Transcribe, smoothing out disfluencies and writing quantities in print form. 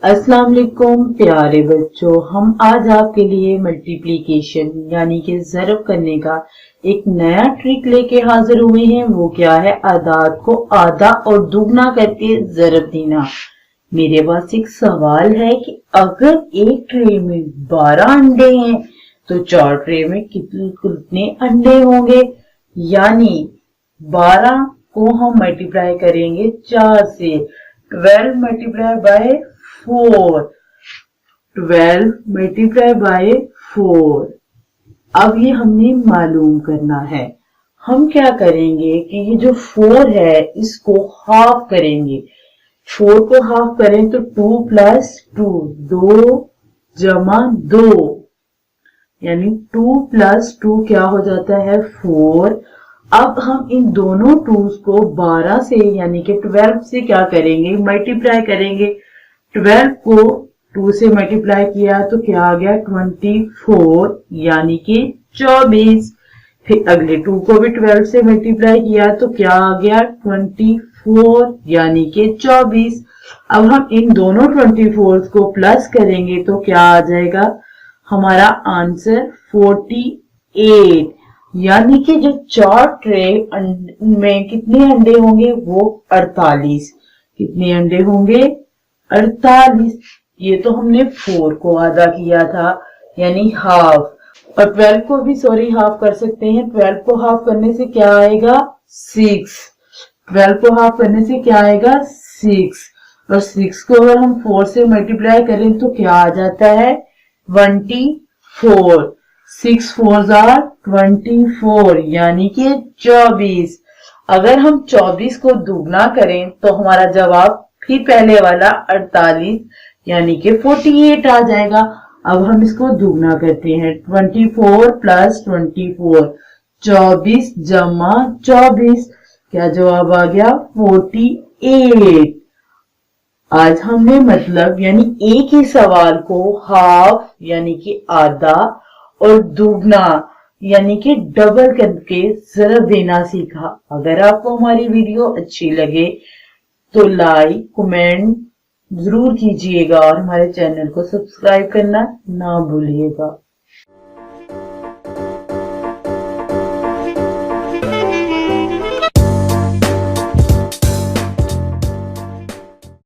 अस्सलाम वालेकुम प्यारे बच्चों, हम आज आपके लिए मल्टीप्लिकेशन यानी कि ज़रब करने का एक नया ट्रिक लेके हाजिर हुए हैं। वो क्या है? आदाद को आधा और दुगना करके ज़रब देना। मेरे पास एक सवाल है कि अगर एक ट्रे में 12 अंडे हैं तो 4 ट्रे में कितने अंडे होंगे? यानी 12 को हम मल्टीप्लाई करेंगे 4 से। 12 मल्टीप्लाई बाय 4, 12 मल्टीप्लाई बाय 4। अब ये हमने मालूम करना है। हम क्या करेंगे कि ये जो 4 है इसको हाफ करेंगे। 4 को हाफ करें तो 2 प्लस 2, 2 जमा 2, यानी 2 प्लस 2 क्या हो जाता है? 4। अब हम इन दोनों 2's को 12 से यानी कि 12 से क्या करेंगे? मल्टीप्लाई करेंगे। 12 को 2 से मल्टीप्लाई किया तो क्या आ गया? 24 यानी कि 24। फिर अगले 2 को भी 12 से मल्टीप्लाई किया तो क्या आ गया? 24 यानी कि 24। अब हम इन दोनों 24 को प्लस करेंगे तो क्या आ जाएगा? हमारा आंसर 48, यानी कि जो 4 ट्रे में कितने अंडे होंगे? वो 48। कितने अंडे होंगे? 48। ये तो हमने 4 को आधा किया था यानी हाफ, और 12 को भी हाफ कर सकते हैं। 12 को हाफ करने से क्या आएगा? 6। 12 को हाफ करने से क्या आएगा? 6। और 6 को अगर हम 4 से मल्टीप्लाई करें तो क्या आ जाता है? 24। 6 4 आर 24 यानी कि 24। अगर हम 24 को दुगना करें तो हमारा जवाब फिर पहले वाला 48 यानी कि 48 आ जाएगा। अब हम इसको दुगना करते हैं। 24 प्लस 24, 24 जमा 24, क्या जवाब आ गया? 48। आज हमने मतलब यानी एक ही सवाल को हाफ यानी कि आधा और दुगना यानी कि डबल करके ज़रब देना सीखा। अगर आपको हमारी वीडियो अच्छी लगे तो लाइक कमेंट जरूर कीजिएगा और हमारे चैनल को सब्सक्राइब करना ना भूलिएगा।